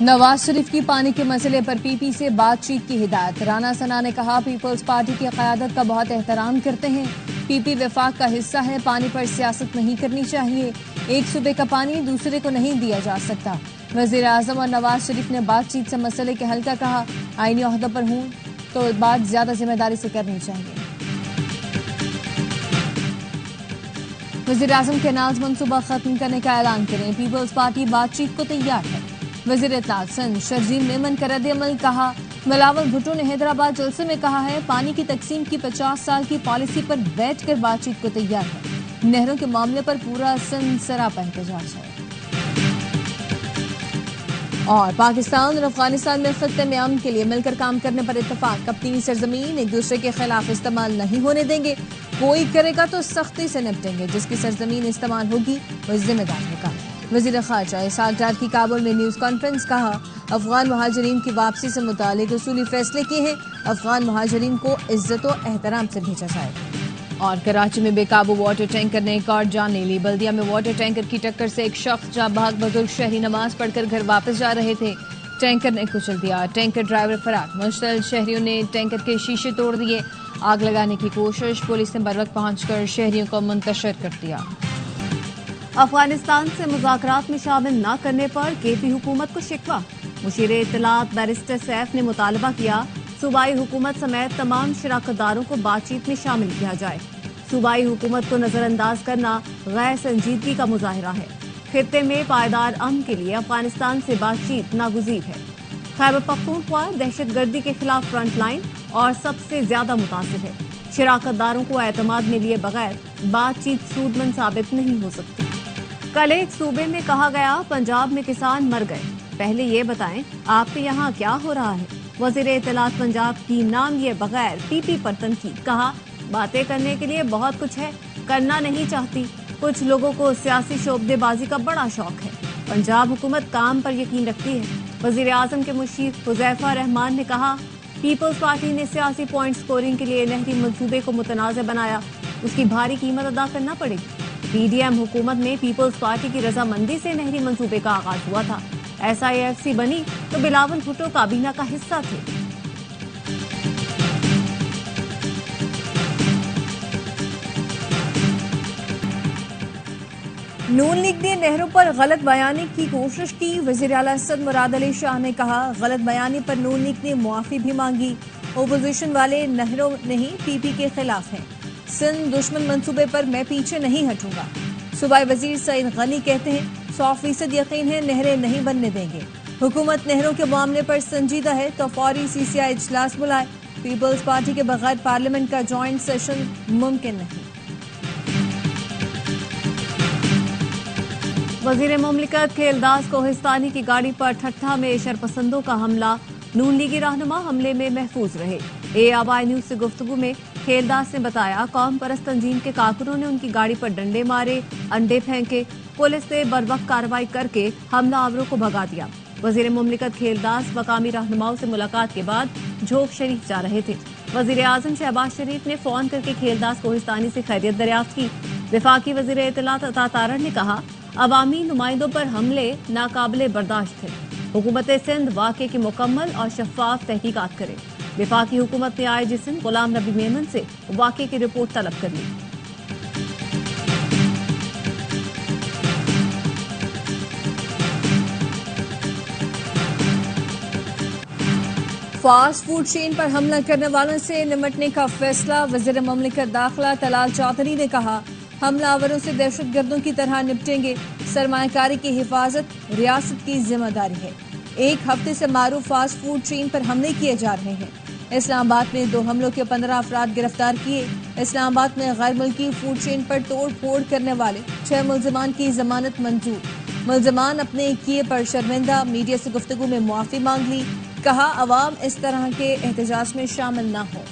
نواز شریف کی پانی کے مسئلے پر پی پی سے بات چیت کی ہدایت۔ رانا ثنا نے کہا پیپلز پارٹی کی قیادت کا بہت احترام کرتے ہیں، پی پی وفاق کا حصہ ہے، پانی پر سیاست نہیں کرنی چاہیے، ایک صوبے کا پانی دوسرے کو نہیں دیا جا سکتا۔ وزیر اعظم اور نواز شریف نے بات چیت سے مسئلے کے حل کا کہا، آئینی عہدہ پر ہوں تو بات زیادہ ذمہ داری سے کرنی چاہیے۔ وزیر اعظم کینالز منصوبہ ختم کرنے کا اعلان کریں، پیپلز پارٹی بات چیت کو تیار ہے۔ وزیر اطلاعات سندھ شرجیل میمن کا رد عمل، کہا بلاول بھٹو نے حیدرآباد جلسے میں کہا ہے پانی کی تقسیم کی 50 سال کی پالیسی پر بیٹھ کر بات چیت کو تیار ہے، نہروں کے معاملے پر پورا سندھ سراپا احتجاج ہے۔ اور پاکستان اور افغانستان میں خطے میں امن کے لیے مل کر کام کرنے پر اتفاق، اپنی سرزمین ایک دوسرے کے خلاف استعمال نہیں ہونے دیں گے، کوئی کرے گا تو سختی سے نپٹیں گے، جس کی سرزمین استعمال ہوگی وہ ذمہ دار ہوگا۔ وزیر خارجہ اسحاق ڈار کی کابل میں نیوز کانفرنس، کہا افغان مہاجرین کی واپسی سے متعلق اصولی فیصلے کیے ہیں، افغان مہاجرین کو عزت و احترام سے بھیجا جائے۔ اور کراچی میں بے قابو واٹر ٹینکر نے ایک اور جان لے لی، بلدیہ میں واٹر ٹینکر کی ٹکر سے ایک شخص جاں بحق، بزرگ شہری نماز پڑھ کر گھر واپس جا رہے تھے، ٹینکر نے کچل دیا، ٹینکر ڈرائیور فرار، مشتعل شہریوں نے ٹینکر کے شیشے توڑ دیے، آگ لگانے کی کوشش، پولیس نے بروقت پہنچ کر شہریوں کو منتشر کر دیا۔ افغانستان سے مذاکرات میں شامل نہ کرنے پر کے پی حکومت کو شکوہ، مشیر اطلاعات بیرسٹر سیف نے مطالبہ کیا صوبائی حکومت سمیت تمام شراکت داروں کو بات چیت میں شامل کیا جائے، صوبائی حکومت کو نظر انداز کرنا غیر سنجیدگی کا مظاہرہ ہے، خطے میں پائیدار امن کے لیے افغانستان سے بات چیت ناگزیر ہے۔ خیبر پختونخوا دہشت گردی کے خلاف فرنٹ لائن اور سب سے زیادہ متاثر ہے، شراکت داروں کو اعتماد میں لیے بغیر بات چیت سودمند ثابت نہیں ہو سکتی۔ کل ایک صوبے میں کہا گیا پنجاب میں کسان مر گئے، پہلے یہ بتائیں آپ کے یہاں کیا ہو رہا ہے۔ وزیر اطلاعات پنجاب کی نام لیے بغیر پی پی پر تنقید، کہا باتیں کرنے کے لیے بہت کچھ ہے، کرنا نہیں چاہتی، کچھ لوگوں کو سیاسی شعبدے بازی کا بڑا شوق ہے، پنجاب حکومت کام پر یقین رکھتی ہے۔ وزیر اعظم کے مشیر حذیفہ رحمان نے کہا پیپلز پارٹی نے سیاسی پوائنٹ سکورنگ کے لیے نہری منصوبے کو متنازع بنایا، اس کی بھاری قیمت ادا کرنا پڑے گی۔ پی ڈی ایم حکومت میں پیپلز پارٹی کی رضامندی سے نہری منصوبے کا آغاز ہوا تھا، ایس آئی ایف سی بنی تو بلاول بھٹو کابینہ کا حصہ تھے۔ نون لیگ نے نہروں پر غلط بیانی کی کوشش کی، وزیر اعلیٰ سندھ مراد علی شاہ نے کہا غلط بیانی پر نون لیگ نے معافی بھی مانگی، اپوزیشن والے نہروں نہیں پی پی کے خلاف ہیں، سندھ دشمن منصوبے پر میں پیچھے نہیں ہٹوں گا۔ صوبائی وزیر سعید غنی کہتے ہیں 100% یقین ہے نہریں نہیں بننے دیں گے، حکومت نہروں کے معاملے پر سنجیدہ ہے تو فوری سی سی آئی اجلاس بلائے، پیپلز پارٹی کے بغیر پارلیمنٹ کا جوائنٹ سیشن ممکن نہیں۔ وزیر مملکت کھیلداس کوہستانی کی گاڑی پر ٹھٹھہ میں شرپسندوں کا حملہ، نون لیگی رہنما حملے میں محفوظ رہے۔ اے آبائی نیوز سے گفتگو میں کھیلداس نے بتایا قوم پرست تنظیم کے کارکنوں نے ان کی گاڑی پر ڈنڈے مارے، انڈے پھینکے، پولیس نے بروقت کارروائی کر کے حملہ آوروں کو بھگا دیا۔ وزیر مملکت کھیلداس مقامی رہنماؤں سے ملاقات کے بعد جھوک شریف جا رہے تھے، وزیر اعظم شہباز شریف نے فون کر کے کھیلداس کوہستانی سے خیریت دریافت کی۔ وفاقی وزیر اطلاعات عطا تارڑ نے کہا عوامی نمائندوں پر حملے ناقابل برداشت تھے، حکومت سندھ واقعے کی مکمل اور شفاف تحقیقات کرے۔ وفاقی حکومت نے آئی جی سندھ غلام نبی میمن سے واقعے کی رپورٹ طلب کر لی۔ فاسٹ فوڈ چین پر حملہ کرنے والوں سے نمٹنے کا فیصلہ، وزیر مملکت داخلہ طلال چودھری نے کہا حملہ آوروں سے دہشت گردوں کی طرح نپٹیں گے، سرمایہ کاری کی حفاظت ریاست کی ذمہ داری ہے۔ ایک ہفتے سے معروف فاسٹ فوڈ چین پر حملے کیے جا رہے ہیں، اسلام آباد میں 2 حملوں کے 15 افراد گرفتار کیے، اسلام آباد میں غیر ملکی فوڈ چین پر توڑ پھوڑ کرنے والے 6 ملزمان کی ضمانت منظور، ملزمان اپنے کیے پر شرمندہ، میڈیا سے گفتگو میں معافی مانگ لی، کہا عوام اس طرح کے احتجاج میں شامل نہ ہو۔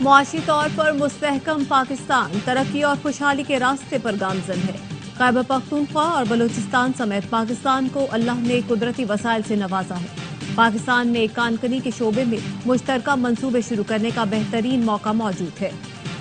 معاشی طور پر مستحکم پاکستان ترقی اور خوشحالی کے راستے پر گامزن ہے۔ خیبر پختونخوا اور بلوچستان سمیت پاکستان کو اللہ نے قدرتی وسائل سے نوازا ہے۔ پاکستان میں کان کنی کے شعبے میں مشترکہ منصوبے شروع کرنے کا بہترین موقع موجود ہے۔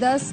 10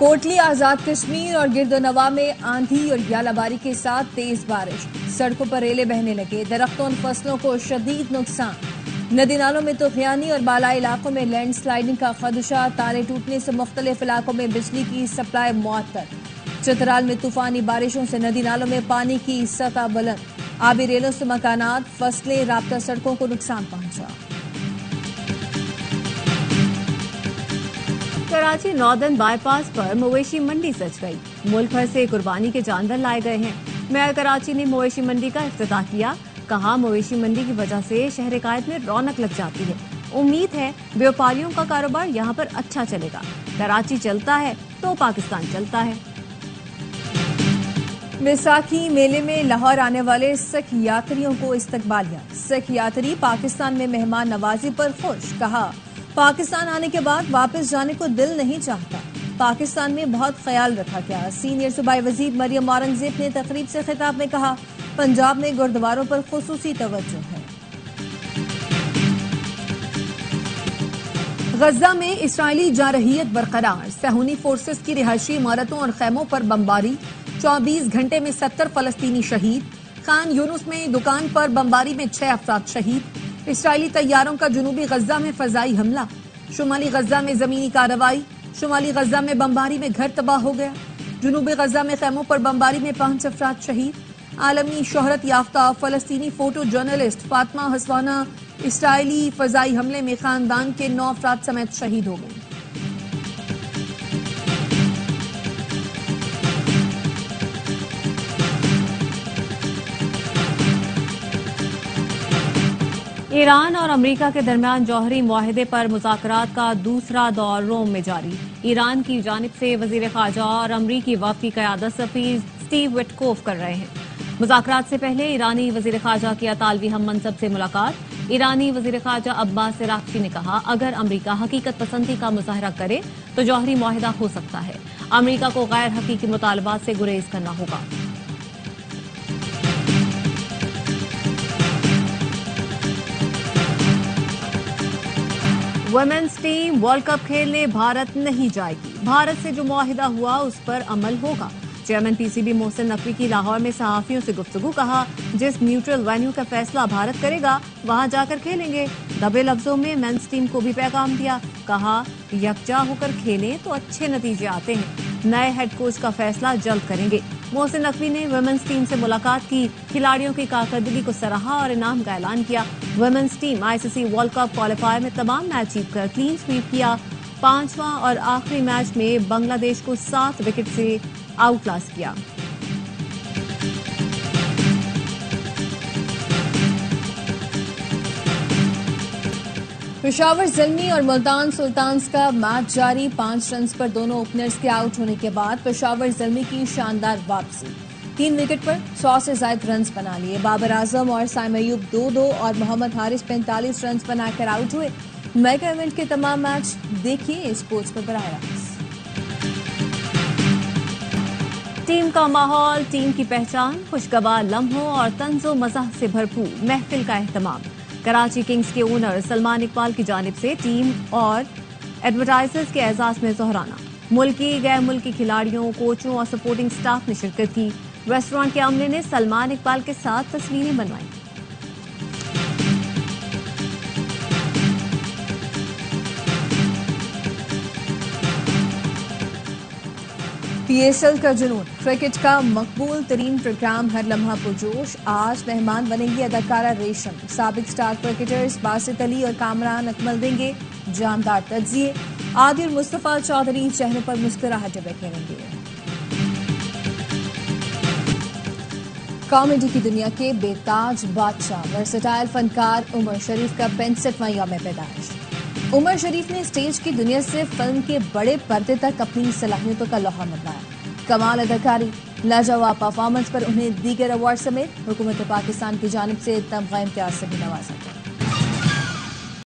کوٹلی آزاد کشمیر اور گرد و نواح میں آندھی اور گالہ باری کے ساتھ تیز بارش، سڑکوں پر ریلے بہنے لگے، درختوں اور فصلوں کو شدید نقصان، ندی نالوں میں طوفانی اور بالائی علاقوں میں لینڈ سلائیڈنگ کا خدشہ، تاریں ٹوٹنے سے مختلف علاقوں میں بجلی کی سپلائی معطل، چترال میں طوفانی بارشوں سے ندی نالوں میں پانی کی سطح بلند، آبی ریلوں سے مکانات، فصلیں، رابطہ سڑکوں کو نقصان پہنچا۔ کراچی ناردرن بائی پاس پر مویشی منڈی سج گئی، ملک بھر سے قربانی کے جانور لائے گئے ہیں۔ میئر کراچی نے مویشی منڈی کا افتتاح کیا، کہا مویشی منڈی کی وجہ سے شہر قائد میں رونق لگ جاتی ہے، امید ہے بیوپاریوں کا کاروبار یہاں پر اچھا چلے گا، کراچی چلتا ہے تو پاکستان چلتا ہے۔ ویساکھی میلے میں لاہور آنے والے سکھ یاتریوں کو استقبالیہ، سکھ یاتری پاکستان میں مہمان نوازی پر خوش، کہا پاکستان آنے کے بعد واپس جانے کو دل نہیں چاہتا، پاکستان میں بہت خیال رکھا گیا۔ سینئر صوبائی وزیر مریم اورنگزیب نے تقریب سے خطاب میں کہا پنجاب میں گردواروں پر خصوصی توجہ ہے۔ غزہ میں اسرائیلی جارحیت برقرار، صہیونی فورسز کی رہائشی عمارتوں اور خیموں پر بمباری، 24 گھنٹے میں 70 فلسطینی شہید، خان یونس میں دکان پر بمباری میں 6 افراد شہید، اسرائیلی طیاروں کا جنوبی غزہ میں فضائی حملہ، شمالی غزہ میں زمینی کارروائی، شمالی غزہ میں بمباری میں گھر تباہ ہو گیا، جنوبی غزہ میں خیموں پر بمباری میں 5 افراد شہید، عالمی شہرت یافتہ فلسطینی فوٹو جرنلسٹ فاطمہ حسوانہ اسرائیلی فضائی حملے میں خاندان کے 9 افراد سمیت شہید ہو گئے۔ ایران اور امریکہ کے درمیان جوہری معاہدے پر مذاکرات کا دوسرا دور روم میں جاری، ایران کی جانب سے وزیر خارجہ اور امریکی وفد کی قیادت سفیر سٹیو وٹکوف کر رہے ہیں۔ مذاکرات سے پہلے ایرانی وزیر خارجہ کی اطالوی ہم منصب سے ملاقات، ایرانی وزیر خارجہ عباس عراقچی نے کہا اگر امریکہ حقیقت پسندی کا مظاہرہ کرے تو جوہری معاہدہ ہو سکتا ہے، امریکہ کو غیر حقیقی مطالبات سے گریز کرنا ہوگا۔ ویمنز ٹیم ورلڈ کپ کھیلنے بھارت نہیں جائے گی، بھارت سے جو معاہدہ ہوا اس پر عمل ہوگا، chairman P C B Mohsin Naqvi کی لاہور میں صحافیوں سے گفتگو، کہا جس نیوٹرل وینیو کا فیصلہ بھارت کرے گا وہاں جا کر کھیلیں گے، دبے لفظوں میں مینز ٹیم کو بھی پیغام دیا، کہا یکجا ہو کر کھیلیں تو اچھے نتیجے آتے ہیں، نئے ہیڈ کوچ کا فیصلہ جلد کریں گے۔ محسن نقوی نے ویمنز ٹیم سے ملاقات کی، کھلاڑیوں کی کارکردگی کو سراہا اور انعام کا اعلان کیا۔ Women's team I C C World Cup qualifier میں تمام میچ جیت کر کلین سویپ کیا، 5واں اور آخری میچ میں بنگلہ دیش کو 7 وکٹ سے آؤٹ کلاس کیا۔ پشاور زلمی اور ملتان سلطانز کا میچ جاری، 5 رنز پر دونوں اوپنرز کے آؤٹ ہونے کے بعد پشاور زلمی کی شاندار واپسی، 3 وکٹ پر 100 سے زائد رنز بنا لیے، بابر اعظم اور سائم ایوب 2-2 اور محمد حارث 45 رنز بنا کر آؤٹ ہوئے۔ میگا ایونٹ کے تمام میچ دیکھیے اسپورٹس پر براہ راست۔ ٹیم کا ماحول، ٹیم کی پہچان، خوشگوار لمحوں اور طنز و مزاح سے بھرپور محفل کا اہتمام، کراچی کنگز کے اونر سلمان اقبال کی جانب سے ٹیم اور ایڈورٹائزرز کے اعزاز میں ظہرانہ، ملکی غیر ملکی کھلاڑیوں، کوچوں اور سپورٹنگ سٹاف نے شرکت کی، ریسٹورانٹ کے عملے نے سلمان اقبال کے ساتھ تصویریں بنوائیں۔ پی ایس ایل کا جنون، کرکٹ کا مقبول ترین پروگرام ہر لمحہ پرجوش، آج مہمان بنیں گی اداکارہ ریشم، سابق سٹار کرکٹرز باسط علی اور کامران اکمل دیں گے جاندار تجزیے، عادل اور مصطفیٰ چودھری چہروں پر مسکراہٹیں بکھیریں گے۔ کامیڈی کی دنیا کے بے تاج بادشاہ ورسٹائل فنکار عمر شریف کا 65واں یوم پیدائش، عمر شریف نے اسٹیج کی دنیا سے فلم کے بڑے پردے تک اپنی صلاحیتوں کا لوہا منوایا، کمال اداکاری، لاجواب پرفارمنس پر انہیں دیگر ایوارڈ سمیت حکومت پاکستان کی جانب سے تمغہ امتیاز سے بھی نوازا گیا۔